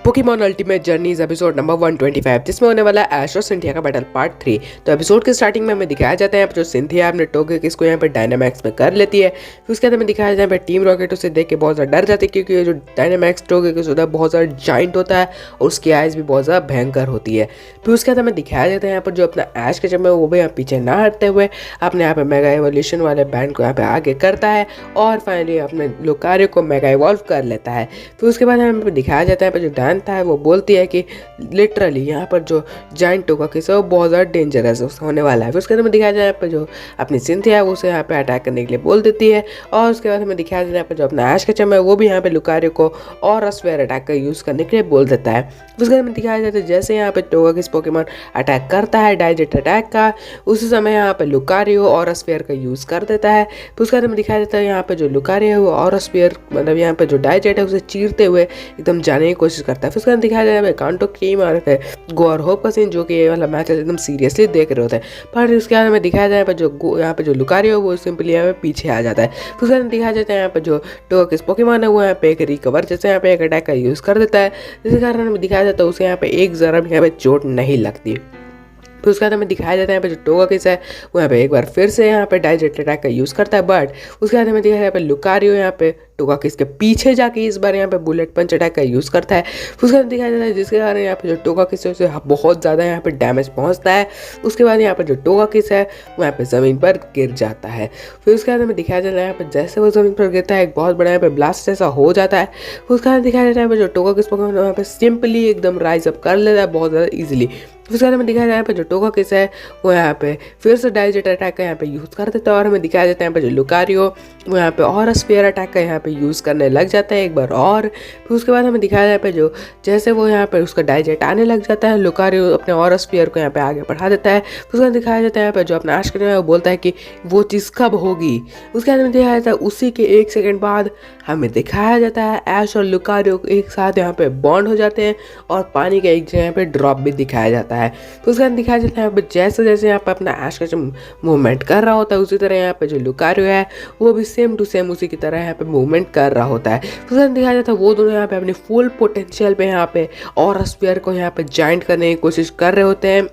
Pokemon ultimate journeys episode number 125 जिसमें होने वाला है ऐश और सिंथिया का बैटल पार्ट 3। तो एपिसोड के स्टार्टिंग में हमें दिखाया जाता है यहाँ पर जो सिंथिया अपने टोगेकिस को यहाँ पे डायनामैक्स में कर लेती है। फिर उसके बाद हमें दिखाया जाता है यहाँ पे टीम रॉकेट उसे देख के बहुत ज़्यादा डर जाती है क्योंकि ये जो डायनामैक्स टोगेकिस होता है बहुत ज़्यादा जाइंट होता है और उसकी आइज़ भी बहुत ज़्यादा भयंकर होती है। फिर उसके बाद हमें दिखाया जाता है यहाँ पर जो अपना ऐश के जब वो भी यहाँ पीछे ना हटते हुए अपने यहाँ पे मेगा एवोल्यूशन वाले बैंड को यहाँ पे आगे करता है और फाइनली अपने लुकारियो को मेगा इवॉल्व कर लेता है। फिर उसके बाद हमें दिखाया जाता है जो डायन था वो बोलती है कि लिटरली यहाँ पर जो जाइंट टोगेकिस है वो बहुत ज़्यादा डेंजरस होने वाला है। फिर उसके बाद हमें दिखाया जाए यहाँ पर जो अपनी सिंथिया है वो उसे यहाँ पे अटैक करने के लिए बोल देती है और उसके बाद हमें दिखाया जाए यहाँ पर जो अपना ऐश केचम है वो भी यहाँ पे लुकारियो को और स्फीयर अटैक का यूज़ करने के लिए बोल देता है। फिर उसके बाद हमें दिखाया जाता है जैसे यहाँ पे टोगेकिस पोकेमॉन अटैक करता है डाइजेट अटैक का, उसी समय यहाँ पे लुकारियो और स्फीयर का यूज़ कर देता है। फिर उसके बाद हमें दिखाया जाता है यहाँ पे जो लुकारियो है वो और स्फीयर मतलब यहाँ पे जो डाइजेट है उसे चीरते हुए एकदम जाने की कोशिश करता है। फिर उसके बाद दिखाया जाए कांटो टीम और गो और होप का सीन जो कि ये वाला मैच एकदम सीरियसली देख रहे होते हैं। पर उसके बाद हमें दिखाया जाए यहाँ पे जो लुकारियो वो सिंपली यहाँ पे पीछे आ जाता है। फिर उसके बाद दिखाया जाता है यहाँ पे जो टोगेकिस पोकेमॉन है वो यहाँ पे एक रिकवर जैसे यहाँ पे एक अटैक का यूज़ कर देता है, जिसके कारण हमें दिखाया जाता है उसे यहाँ पे एक ज़रा भी यहाँ पे चोट नहीं लगती। फिर उसके बाद हमें दिखाया जाता है यहाँ पे जो टोगेकिस है वो यहाँ पे एक बार फिर से यहाँ पे डाइजेट अटैक का यूज़ करता है, बट उसके बाद हमें दिखाया यहाँ पे लुकारियो यहाँ पे टोगेकिस के पीछे जाके इस बार यहाँ पे बुलेट पंच अटैक का यूज़ करता है। फिर उसके बाद दिखाया जाता है जिसके कारण यहाँ पे जो टोगेकिस है उसे बहुत ज़्यादा यहाँ पे डैमेज पहुँचता है। उसके बाद यहाँ पे जो टोगेकिस है वो यहाँ पे ज़मीन पर गिर जाता है। फिर उसके बाद हमें दिखाया जाता है यहाँ पे जैसे वो ज़मीन पर गिरता है एक बहुत बड़ा यहाँ पे ब्लास्ट जैसा हो जाता है। फिर उसके बाद दिखाया जाता है यहाँ पे जो टोगेकिस पोकेमॉन यहाँ पे सिंपली एकदम राइज अप कर लेता है बहुत ज़्यादा ईजिली। उसके बाद हमें दिखाया जाता है यहाँ पे जो टोगेकिस है वो यहाँ पे फिर से डाइजेट अटैक का यहाँ पे यूज़ कर देता है और हमें दिखाया जाता है यहाँ पे जो लुकारियो वो यहाँ पे और स्फीयर अटैक का यहाँ पे यूज़ करने लग जाता है एक बार और। फिर उसके बाद हमें दिखाया जाता है जो जैसे वो यहाँ पे उसका डाइजेट आने लग जाता है लुकारियो अपने और स्फीयर को यहाँ पे आगे बढ़ा देता है। फिर उसके बाद दिखाया जाता है यहाँ पे जो अपना ऐश है वो बोलता है कि वो चीज़ कब होगी। उसके बाद हमें दिखाया जाता है उसी के 1 सेकेंड बाद हमें दिखाया जाता है ऐश और लुकारियो एक साथ यहाँ पे बॉन्ड हो जाते हैं और पानी का एक जगह पे ड्रॉप भी दिखाया जाता है। तो उसके बाद दिखाया जाता है यहाँ पे जैसे जैसे यहाँ पे अपना ऐश का मूवमेंट कर रहा होता है उसी तरह यहाँ पे जो लुकारियो है वो भी सेम टू सेम उसी की तरह यहाँ पे मूवमेंट कर रहा होता है। तो उसके बाद दिखाया जाता है वो दोनों यहाँ पे अपनी फुल पोटेंशियल पे यहाँ पे और स्फीयर को यहाँ पे जॉइंट करने की कोशिश कर रहे होते हैं।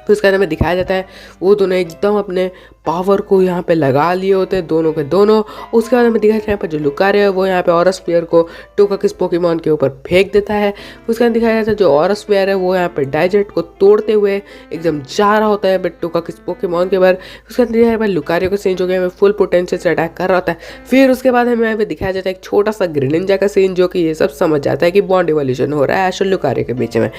फिर उसके बाद हमें दिखाया जाता है वो दोनों एकदम अपने पावर को यहाँ पे लगा लिए होते हैं दोनों के दोनों। उसके बाद हमें दिखाया जाता है यहाँ पर जो लुकारियो है वो यहाँ पे और स्फीयर को टोगेकिस पोकेमॉन के ऊपर फेंक देता है। उसके बाद दिखाया जाता है जो और स्फीयर है वो यहाँ पे डाइजेट को तोड़ते हुए एकदम जा रहा होता है टोगेकिस पोकेमॉन के ऊपर। उसके बाद दिखाया लुकारियो का सीन जो कि हमें फुल पोटेंशियल से अटैक कर रहा होता है। फिर उसके बाद हमें यहाँ पे दिखाया जाता है एक छोटा सा ग्रेनिंजा का सीन जो कि ये सब समझ जाता है कि बॉन्ड इवोल्यूशन हो रहा है ऐश और लुकारियो के बीच में।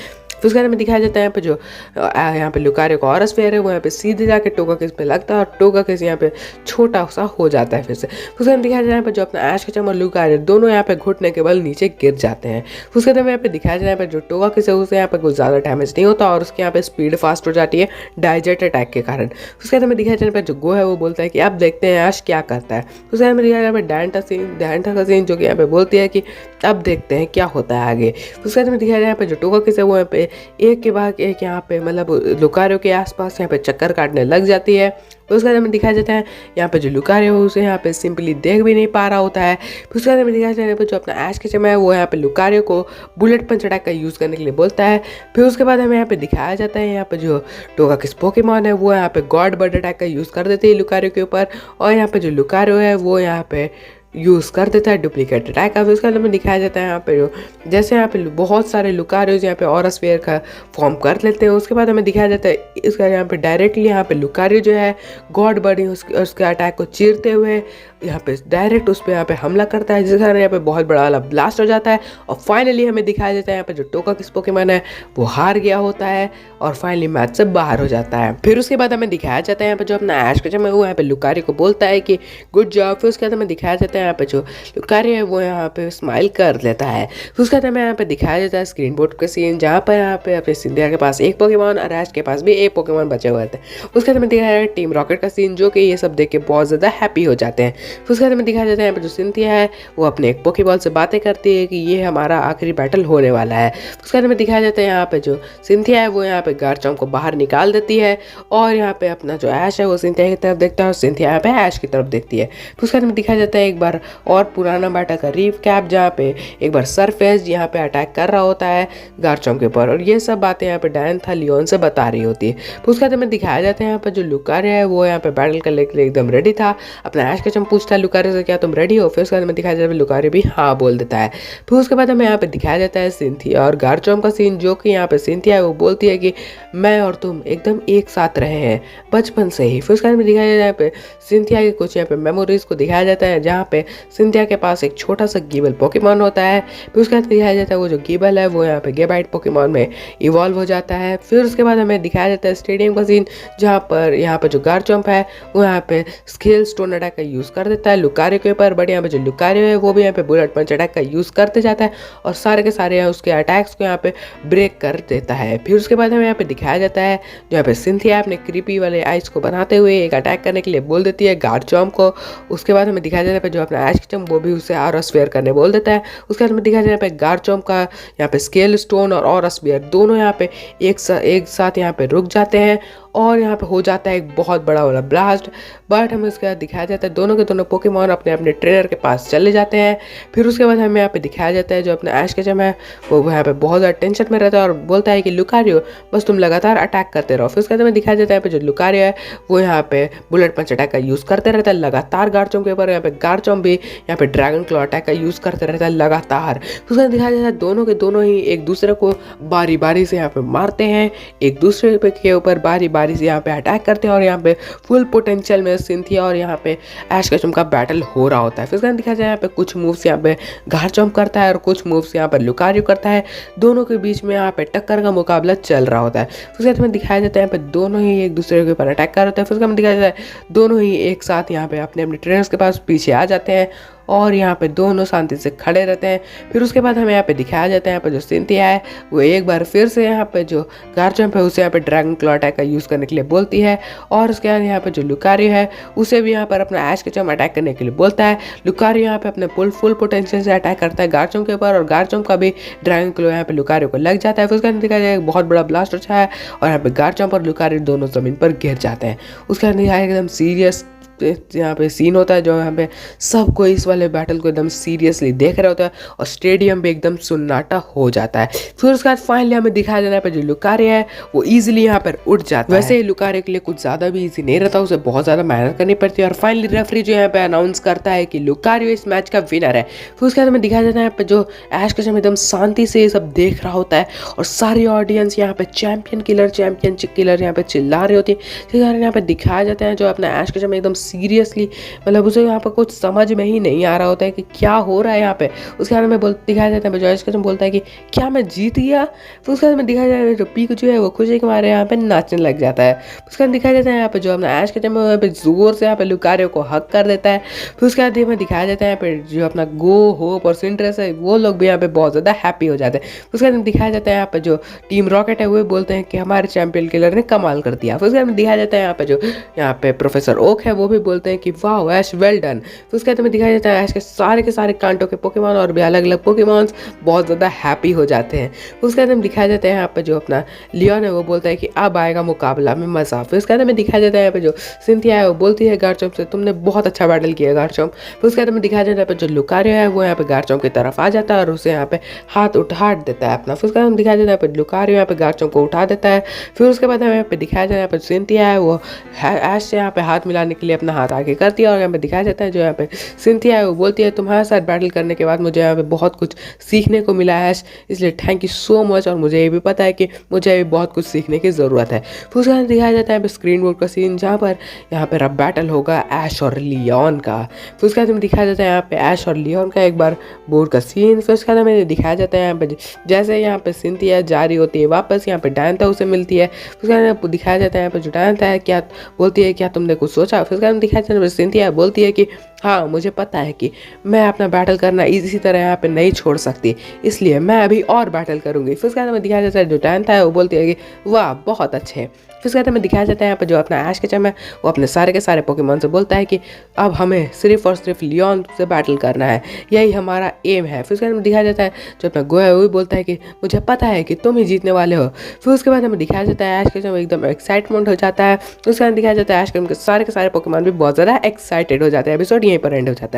फिर उसके बाद हमें दिखाया जाता है यहाँ पे जो यहाँ पे लुकारियो का और स्फीयर है वो यहाँ पे सीधे जाके टोगेकिस पे लगता है और टोगेकिस यहाँ पे छोटा सा हो जाता है फिर से। उसके बाद दिखाया जाता है यहाँ पे जो अपना ऐश केचम और लुकारियो दोनों यहाँ पे घुटने के बल नीचे गिर जाते हैं। उसके बाद यहाँ पे दिखाया जाता है यहाँ पे जो टोगेकिस है उसे यहाँ पे कुछ ज़्यादा डैमेज नहीं होता और उसके यहाँ पे स्पीड फास्ट हो जाती है डाइजेट अटैक के कारण। उसके बाद हमें दिखाया जाता है यहाँ पे जो गो है वो बोलता है कि अब देखते हैं ऐश क्या करता है। उसके बाद हमें दिखाया यहाँ पे डायंटा का सीन जो कि यहाँ पे बोलती है कि अब देखते हैं क्या होता है आगे। उसके बाद हमें दिखाया जाए यहाँ पे जो टोगेकिस है वो यहाँ पे एक के बाद एक यहाँ पे मतलब लुकारियो के आसपास यहाँ पे चक्कर काटने लग जाती है। उसके बाद हमें दिखाया जाता है यहाँ पे जो लुकारियो है उसे यहाँ पे सिंपली देख भी नहीं पा रहा होता है। उसके बाद हमें दिखाया जाता है यहाँ पे जो अपना ऐश केचम है वो यहाँ पे लुकारियो को बुलेट पंच अटैक का यूज़ करने के लिए बोलता है। फिर उसके बाद हमें यहाँ पे दिखाया जाता है यहाँ पे जो टोगेकिस पोकेमॉन है वो यहाँ पे गॉड बर्ड अटैक का यूज़ कर देते हैं लुकारियो के ऊपर और यहाँ पे जो लुकारियो है वो यहाँ पे यूज़ कर देता है डुप्लीकेट अटैक का। फिर उसके बाद हमें दिखाया जाता है यहाँ पे जो जैसे यहाँ पे बहुत सारे लुकारियोज यहाँ पे और स्फीयर का फॉर्म कर लेते हैं। उसके बाद हमें दिखाया जाता है इसका यहाँ पे डायरेक्टली यहाँ पे लुकारियो जो है गॉड बर्ड उसके अटैक को चीरते हुए यहाँ पे डायरेक्ट उस पर यहाँ पे हमला करता है, जिस कारण यहाँ पे बहुत बड़ा वाला ब्लास्ट हो जाता है और फाइनली हमें दिखाया जाता है यहाँ पे जो टोगेकिस पोकेमॉन है वो हार गया होता है और फाइनली मैच से बाहर हो जाता है। फिर उसके बाद हमें दिखाया जाता है यहाँ पे जो अपना ऐश केचम है वो यहाँ पे लुकारियो को बोलता है कि गुड जॉब। फिर उसके बाद हमें दिखाया जाता है यहाँ पे जो लुकारियो है वो यहाँ पे स्माइल कर लेता है। फिर उसके बाद हमें यहाँ पे दिखाया जाता है स्क्रीन बोर्ड का सीन जहाँ पर यहाँ पे अपने सिंथिया के पास एक पोकेमॉन और ऐश के पास भी एक पोकेमॉन बचे हुए थे। उसके बाद हमें दिखाया जाता है टीम रॉकेट का सीन जो कि ये सब देख के बहुत ज़्यादा हैप्पी हो जाते हैं। फिर उसके बाद हमें दिखाया जाता है यहाँ पे जो सिंथिया है वो अपने एक पोकेबॉल से बातें करती है कि ये हमारा आखिरी बैटल होने वाला है। उसके बाद हमें दिखाया जाता है यहाँ पे जो सिंथिया है वो यहाँ पे गार्चम्प को बाहर निकाल देती है और यहाँ पे अपना जो ऐश है वो सिंथिया की तरफ देखता है और सिंथिया यहाँ पे ऐश की तरफ देखती है। फिर उसके बाद हमें दिखाया जाता है एक बार बार और पुराना बैटल का रीकैप, जहाँ पे एक बार सरफेस यहाँ पे अटैक कर रहा होता है गार्चम्प के ऊपर, और ये सब बातें यहाँ पे डायन लियोन से बता रही होती है। फिर उसके बाद हमें दिखाया जाता है यहाँ पर जो लुकारिया है वो यहाँ पे बैटल करने के लिए एकदम रेडी था। अपना ऐश केचम पूछता है लुकारिया से क्या तुम रेडी हो? फिर उसके बाद हमें दिखाया जाता है लुकारिया भी हाँ बोल देता है। फिर उसके बाद हमें यहाँ पे दिखाया जाता है सिंथिया और गार्चम्प का सीन, जो कि यहाँ पे सिंथिया है वो बोलती है कि मैं और तुम एकदम एक साथ रहे हैं बचपन से ही। फिर उसके बाद हमें दिखाया जाता है यहाँ पे सिंथिया के कुछ यहाँ पे मेमोरीज को दिखाया जाता है, जहाँ पे सिंथिया के पास एक छोटा सा गीबल पोकेमॉन होता है। फिर उसके बाद दिखाया जाता है वो जो गीबल है वो यहाँ पे गेबाइट पोकेमॉन में इवॉल्व हो जाता है। फिर उसके बाद हमें दिखाया जाता है स्टेडियम का सीन, जहाँ पर यहाँ पे जो गार्चम्प है वो यहाँ पे स्केल स्टोन अटैक का यूज़ कर देता है लुकारियो के ऊपर, बट यहाँ पे जो लुकारियो है वो भी यहाँ पे बुलेट पंच अटैक का यूज़ करते जाता है और सारे के सारे उसके अटैक्स को यहाँ पे ब्रेक कर देता है। फिर उसके बाद हमें यहाँ पे दिखाया जाता है जहाँ पे सिंथिया अपने क्रीपी वाले आइस को बनाते हुए एक अटैक करने के लिए बोल देती है गार्चम्प को। उसके बाद हमें दिखाया जाता है जो अपना ऐश केचम वो भी उसे ऑरा स्फीयर करने बोल देता है। उसके बाद हमें दिखाया जाता है गार्चम्प का यहाँ पे स्केल स्टोन और ऑरा स्फीयर दोनों यहाँ पे एक साथ यहाँ पे रुक जाते हैं और यहाँ पे हो जाता है एक बहुत बड़ा वाला ब्लास्ट। बट हमें उसके बाद दिखाया जाता है दोनों के दोनों पोकेमॉन अपने अपने ट्रेनर के पास चले जाते हैं। फिर उसके बाद हमें यहाँ पे दिखाया जाता है जो अपना ऐश केचम है वो यहाँ पे बहुत ज़्यादा टेंशन में रहता है और बोलता है कि लुकारियो बस तुम लगातार अटैक करते रहो। फिर उसके बाद हमें दिखाया जाता है यहाँ पे जो लुकारियो है वो यहाँ पे बुलेट पंच अटैक का यूज़ करते रहता है लगातार गार्चम्प के ऊपर। यहाँ पे गार्चम्प भी यहाँ पे ड्रैगन क्लॉ अटैक का यूज़ करते रहता है लगातार। फिर उसके बाद दिखाया जाता है दोनों के दोनों ही एक दूसरे को बारी बारी से यहाँ पे मारते हैं, एक दूसरे के ऊपर बारी बारी से यहाँ पे अटैक करते हैं और यहाँ पे फुल पोटेंशियल में सिंथिया और यहाँ पे ऐश केचम का बैटल हो रहा होता है। फिर उसके दिखाया जाए यहाँ पे कुछ मूव्स यहाँ पे गार्चम्प करता है और कुछ मूव्स यहाँ पे लुकारियो करता है, दोनों के बीच में यहाँ पे टक्कर का मुकाबला चल रहा होता है। फिर उसके बाद दिखाया जाता है यहाँ पे दोनों ही एक दूसरे के ऊपर अटैक कर रहे होते हैं। फिर उसके बाद दिखाया जाता है दोनों ही एक साथ यहाँ पे अपने अपने ट्रेनर्स के पास पीछे आ जाते हैं और यहाँ पे दोनों शांति से खड़े रहते हैं। फिर उसके बाद हमें यहाँ पे दिखाया जाता है यहाँ पे जो सिंथिया है वो एक बार फिर से यहाँ पे जो गार्चम्प है उसे यहाँ पे ड्रैगन क्लॉ अटैक का यूज़ करने के लिए बोलती है और उसके बाद यहाँ पे जो लुकारियो है उसे भी यहाँ पर अपना ऐश केचम अटैक करने के लिए बोलता है। लुकारियो यहाँ पे अपने फुल पोटेंशियल से अटैक करता है गार्चम्प के ऊपर और गार्चम्प का भी ड्रैगन क्लॉ यहाँ पे लुकारियो को लग जाता है। फिर उसके बाद दिखाया जाए बहुत बड़ा ब्लास्ट होता है और यहाँ पे गार्चम्प और लुकारियो दोनों जमीन पर गिर जाते हैं। उसके बाद दिखाया एकदम सीरियस यहाँ पे सीन होता है जो यहाँ पे सब कोई इस वाले बैटल को एकदम सीरियसली देख रहा होता है और स्टेडियम पे एकदम सुन्नाटा हो जाता है। फिर उसके बाद फाइनली हमें दिखाया जाता है पे जो लुकारिया है वो इजीली यहाँ पर उठ जाता है। वैसे ही लुकारिया के लिए कुछ ज़्यादा भी इजी नहीं रहता, उसे बहुत ज़्यादा मेहनत करनी पड़ती है और फाइनली रेफरी जो यहाँ पे अनाउंस करता है कि लुकारियो इस मैच का विनर है। फिर उसके बाद हमें दिखाया जाता है यहाँ पे जो ऐश केचम एकदम शांति से ये सब देख रहा होता है और सारी ऑडियंस यहाँ पे चैंपियन किलर यहाँ पे चिल्ला रही होती है। यहाँ पे दिखाया जाता है जो अपना ऐश केचम एकदम सीरियसली मतलब उसे यहाँ पर कुछ समझ में ही नहीं आ रहा होता है कि क्या हो रहा है यहाँ पे। उसके बाद में दिखाया जाता है ऐश केचम बोलता है कि क्या मैं जीत गया। फिर उसके बाद में दिखाया जाता है जो पीकू है वो खुशी के मारे यहाँ पे नाचने लग जाता है। उसके बाद दिखाया जाता है यहाँ पे जो अपना ऐश केचम है पे जोर से यहाँ पे लुकारियो को हक कर देता है। फिर उसके बाद में दिखाया जाता है यहाँ पे जो अपना गो होप और सिंड्रेस है वो लोग भी यहाँ पे बहुत ज़्यादा हैप्पी हो जाते हैं। उसके बाद दिखाया जाता है यहाँ पे जो टीम रॉकेट है वो बोलते हैं कि हमारे चैंपियन किलर ने कमाल कर दिया। फिर उसके बाद दिखाया जाता है यहाँ पे जो यहाँ पे प्रोफेसर ओक है वो भी बोलते हैं कि वाह ऐश वेल डन। फिर उसके बाद में दिखाया जाता है ऐश के सारे कांटों के पोकेमॉन और भी अलग अलग पोकेमॉन्स बहुत ज़्यादा हैप्पी हो जाते हैं। फिर उसके बाद में दिखाया जाता है यहाँ पे जो अपना लियोन है वो बोलता है कि अब आएगा मुकाबला में मज़ा। फिर उसके बाद में दिखाया जाता है यहाँ पे जो सिंथिया है वो बोलती है गार्चम्प से तुमने बहुत अच्छा बैटल किया गार्चम्प। फिर उसके बाद में दिखाया जाता है यहाँ पे जो लुकारियो है वो यहाँ पे गार्चम्प की तरफ आ जाता है और उसे यहाँ पे हाथ उठा देता है अपना। फिर उसके बाद में दिखाया जाता है यहाँ पे लुकारियो यहाँ पे गार्चम्प को उठा देता है। फिर उसके बाद हमें यहाँ पे दिखाया जाता है यहाँ पे सिंथिया है वो ऐश से यहाँ पे हाथ मिलाने के लिए अपना हाथ आगे करती है और यहाँ पे दिखाया जाता है जो यहाँ पे सिंथिया है वो बोलती है तुम्हारे साथ बैटल करने के बाद मुझे यहाँ पे बहुत कुछ सीखने को मिला है इसलिए थैंक यू सो मच और मुझे ये भी पता है कि मुझे भी बहुत कुछ सीखने की ज़रूरत है। फिर उसके बाद दिखाया जाता है यहाँ पे स्क्रीन बोर्ड का सीन जहाँ पर यहाँ पर अब बैटल होगा ऐश और लियोन का। फिर उसके बाद दिखाया जाता है यहाँ पे ऐश और लियोन का एक बार बोर्ड का सीन। फिर उसके बाद हमें दिखाया जाता है यहाँ पे जैसे यहाँ पे सिंथिया जा रही होती है वापस यहाँ पे डायन उसे मिलती है। फिर उसके बाद दिखाया जाता है यहाँ पे जो डायन है क्या बोलती है क्या तुमने कुछ सोचा। फिर उसके बाद दिखाया जाता है सिंथिया बोलती है कि हाँ मुझे पता है कि मैं अपना बैटल करना इसी तरह यहाँ पे नहीं छोड़ सकती इसलिए मैं अभी और बैटल करूँगी। फिर उसके बाद हमें दिखाया जाता है जो डायन है वो बोलती है कि वाह बहुत अच्छे। फिर उसके बाद हमें दिखाया जाता है यहाँ पर जो अपना ऐश केचम है वो अपने सारे के सारे पोकेमॉन से बोलता है कि अब हमें सिर्फ और सिर्फ लियोन से बैटल करना है, यही हमारा एम है। फिर उसके बाद हमें दिखाया जाता है जो अपना गो है वो भी बोलता है कि मुझे पता है कि तुम ही जीतने वाले हो। फिर उसके बाद हमें दिखाया जाता है ऐश केचम एकदम एक्साइटमेंट हो जाता है। उसके बाद दिखाया जाता है ऐश केचम के सारे पोकेमॉन भी बहुत ज़्यादा एक्साइटेड हो जाते हैं। एपिसोड यहीं पर एंड हो जाता है।